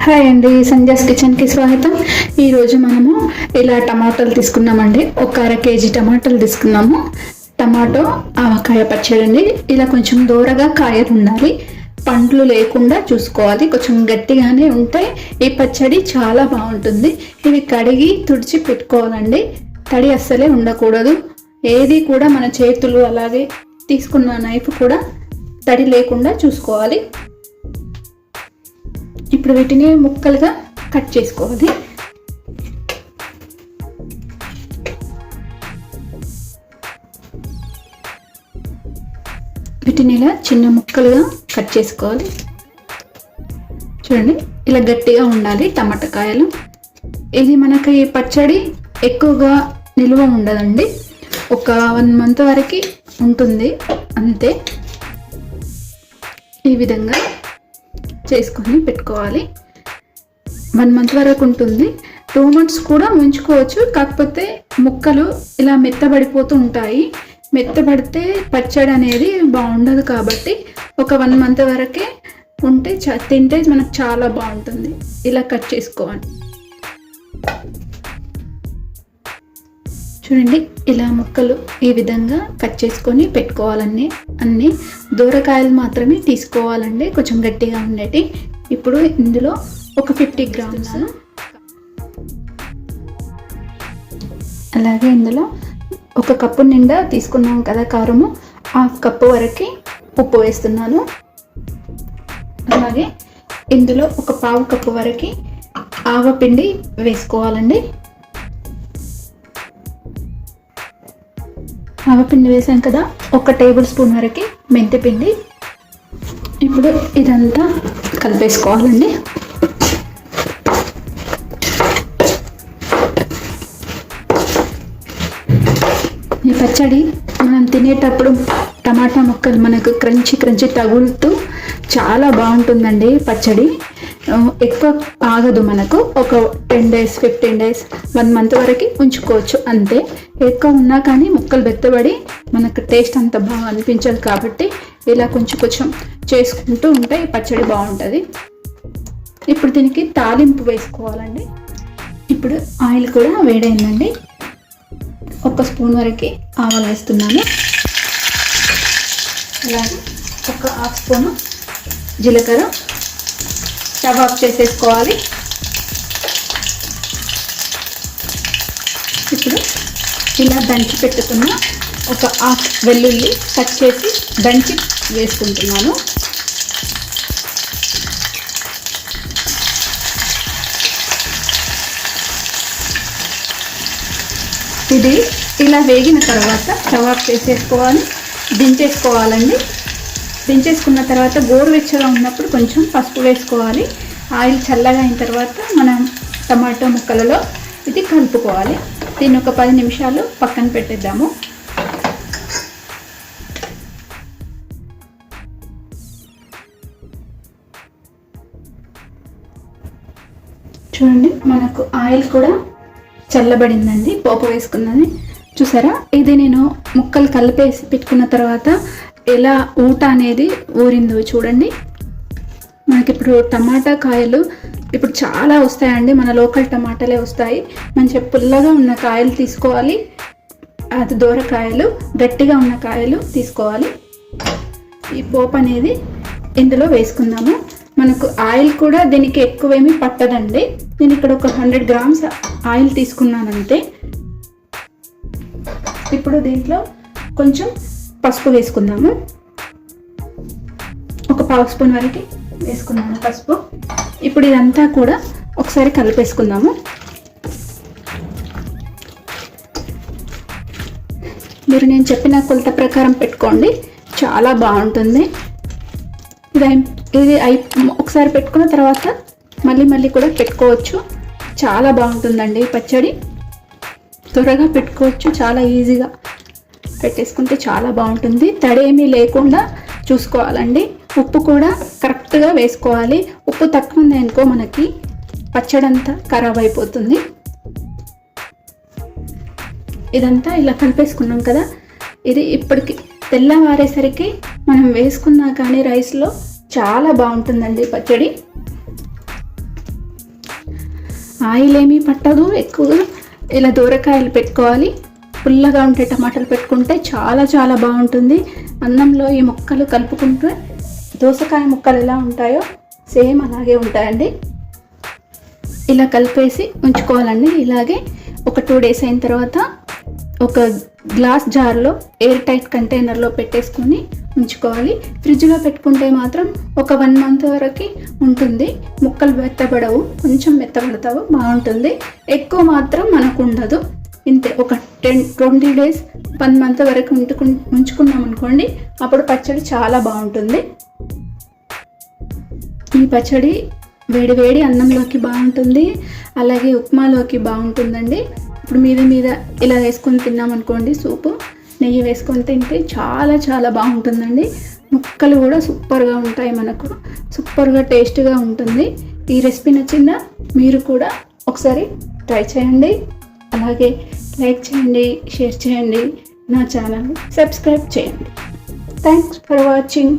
Hi అండి, సంధ్యాస్ కిచెన్కి స్వాగతం. ఈరోజు మనము ఇలా టమాటాలు తీసుకున్నామండి. ఒక అర కేజీ టమాటాలు తీసుకున్నాము. టమాటో ఆవకాయ పచ్చడి అండి. ఇలా కొంచెం దూరగా కాయలు ఉండాలి, పండ్లు లేకుండా చూసుకోవాలి. కొంచెం గట్టిగానే ఉంటే ఈ పచ్చడి చాలా బాగుంటుంది. ఇవి కడిగి తుడిచి పెట్టుకోవాలండి. తడి అస్సలే ఉండకూడదు. ఏది కూడా మన చేతులు అలాగే తీసుకున్న నైఫ్ కూడా తడి లేకుండా చూసుకోవాలి. ఇప్పుడు వీటిని ముక్కలుగా కట్ చేసుకోవాలి. వీటిని ఇలా చిన్న ముక్కలుగా కట్ చేసుకోవాలి. చూడండి, ఇలా గట్టిగా ఉండాలి టమాటా కాయలు. ఇది మనకి పచ్చడి ఎక్కువగా నిల్వ ఉండదండి. ఒక 1 month వరకు ఉంటుంది అంతే. ఈ విధంగా చేసుకొని పెట్టుకోవాలి. 1 month వరకు ఉంటుంది. 2 months కూడా ఉంచుకోవచ్చు. కాకపోతే ముక్కలు ఇలా మెత్తబడిపోతూ ఉంటాయి. మెత్తబడితే పచ్చడి అనేది బాగుండదు. కాబట్టి ఒక 1 month వరకే ఉంటే తింటే మనకు చాలా బాగుంటుంది. ఇలా కట్ చేసుకోవాలి. చూడండి, ఇలా ముక్కలు ఈ విధంగా కట్ చేసుకొని పెట్టుకోవాలండి. అన్నీ దూరకాయలు మాత్రమే తీసుకోవాలండి, కొంచెం గట్టిగా ఉండేటి. ఇప్పుడు ఇందులో ఒక 50 grams, అలాగే ఇందులో 1 కప్పు నిండా తీసుకున్నాం కదా కారము, 1/2 కప్పు వరకు ఉప్పు వేస్తున్నాను. అలాగే ఇందులో 1/4 కప్పు వరకు ఆవపిండి వేసుకోవాలండి. ఆవపిండి వేసాం కదా, 1 టేబుల్ స్పూన్ వరకు మెంతిపిండి. ఇప్పుడు ఇదంతా కలిపేసుకోవాలండి. ఈ పచ్చడి మనం తినేటప్పుడు టమాటా ముక్కలు మనకు క్రంచి తగులుతూ చాలా బాగుంటుందండి. పచ్చడి ఎక్కువ ఆగదు. మనకు ఒక 10 days 15 days 1 month వరకు ఉంచుకోవచ్చు అంతే. ఎక్కువ ఉన్నా కానీ ముక్కలు బెత్తబడి మనకు టేస్ట్ అంత బాగా అనిపించదు. కాబట్టి ఇలా కొంచెం చేసుకుంటూ ఉంటే ఈ పచ్చడి బాగుంటుంది. ఇప్పుడు దీనికి తాలింపు వేసుకోవాలండి. ఇప్పుడు ఆయిల్ కూడా వేడైందండి. 1 స్పూన్ వరకు ఆవాలు వేస్తున్నాను. అలాగే 1/2 స్పూను జీలకర్ర. స్టవ్ ఆఫ్ చేసేసుకోవాలి. ఇప్పుడు ఇలా దంచి పెట్టుకున్న 1/2 వెల్లుల్లి కట్ చేసి దంచి వేసుకుంటున్నాను. ఇది ఇలా వేగిన తర్వాత స్టవ్ ఆఫ్ చేసేసుకోవాలి, దించేసుకోవాలండి. దించేసుకున్న తర్వాత గోరువెచ్చగా ఉన్నప్పుడు కొంచెం పసుపు వేసుకోవాలి. ఆయిల్ చల్లగా అయిన తర్వాత మనం టమాటో ముక్కలలో ఇది కలుపుకోవాలి. దీన్ని ఒక 10 నిమిషాలు పక్కన పెట్టేద్దాము. చూడండి, మనకు ఆయిల్ కూడా చల్లబడిందండి. పోపు వేసుకున్నది చూసారా. ఇది నేను ముక్కలు కలిపేసి పెట్టుకున్న తర్వాత ఎలా ఊట అనేది ఊరిందో చూడండి. మనకి ఇప్పుడు టమాటా కాయలు ఇప్పుడు చాలా వస్తాయండి. మన లోకల్ టమాటాలే వస్తాయి. మంచిగా పుల్లగా ఉన్న కాయలు తీసుకోవాలి. అది దూరకాయలు, గట్టిగా ఉన్న కాయలు తీసుకోవాలి. ఈ పోపు అనేది ఇందులో వేసుకుందాము. మనకు ఆయిల్ కూడా దీనికి ఎక్కువేమీ పట్టదండి. నేను ఇక్కడ ఒక 100 grams ఆయిల్ తీసుకున్నానంతే. ఇప్పుడు దీంట్లో కొంచెం పసుపు వేసుకుందాము. 1/4 స్పూన్ వరకు వేసుకున్నాము పసుపు. ఇప్పుడు ఇదంతా కూడా ఒకసారి కలిపేసుకుందాము. మీరు నేను చెప్పిన కొలత ప్రకారం పెట్టుకోండి, చాలా బాగుంటుంది. ఇది ఒకసారి పెట్టుకున్న తర్వాత మళ్ళీ కూడా పెట్టుకోవచ్చు. చాలా బాగుంటుందండి పచ్చడి. త్వరగా పెట్టుకోవచ్చు, చాలా ఈజీగా పెట్టేసుకుంటే చాలా బాగుంటుంది. తడేమీ లేకుండా చూసుకోవాలండి. ఉప్పు కూడా కరెక్ట్గా వేసుకోవాలి. ఉప్పు తక్కువ ఉంది అనుకో మనకి పచ్చడి అంతా ఖరాబ్ అయిపోతుంది. ఇదంతా ఇలా కలిపేసుకున్నాం కదా. ఇది ఇప్పటికి తెల్లవారేసరికి మనం వేసుకున్నా కానీ రైస్లో చాలా బాగుంటుందండి పచ్చడి. ఆయిల్ ఏమీ పట్టదు ఎక్కువగా. ఇలా దూరకాయలు పెట్టుకోవాలి. పుల్లగా ఉంటే టమాటాలు పెట్టుకుంటే చాలా చాలా బాగుంటుంది. అన్నంలో ఈ ముక్కలు కలుపుకుంటే దోసకాయ ముక్కలు ఎలా ఉంటాయో సేమ్ అలాగే ఉంటాయండి. ఇలా కలిపేసి ఉంచుకోవాలండి. ఇలాగే ఒక 2 days అయిన తర్వాత ఒక గ్లాస్ జార్లో ఎయిర్ టైట్ కంటైనర్లో పెట్టేసుకొని ఉంచుకోవాలి. ఫ్రిడ్జ్లో పెట్టుకుంటే మాత్రం ఒక 1 month వరకు ఉంటుంది. ముక్కలు మెత్తబడవు, కొంచెం మెత్తబడతావు, బాగుంటుంది. ఎక్కువ మాత్రం మనకు ఉండదు. ఇంతే, ఒక 20 days 1 month వరకు ఉంచుకున్నాం అనుకోండి, అప్పుడు పచ్చడి చాలా బాగుంటుంది. ఈ పచ్చడి వేడి వేడి అన్నంలోకి బాగుంటుంది, అలాగే ఉప్మాలోకి బాగుంటుందండి. ఇప్పుడు మీద ఇలా వేసుకొని తిన్నామనుకోండి, సూపు నెయ్యి వేసుకొని తింటే చాలా చాలా బాగుంటుందండి. ముక్కలు కూడా సూపర్గా ఉంటాయి, మనకు సూపర్గా టేస్ట్గా ఉంటుంది. ఈ రెసిపీ నచ్చిందా? మీరు కూడా ఒకసారి ట్రై చేయండి. అలాగే లైక్ చేయండి, షేర్ చేయండి, నా ఛానల్ సబ్స్క్రైబ్ చేయండి. Thanks for watching.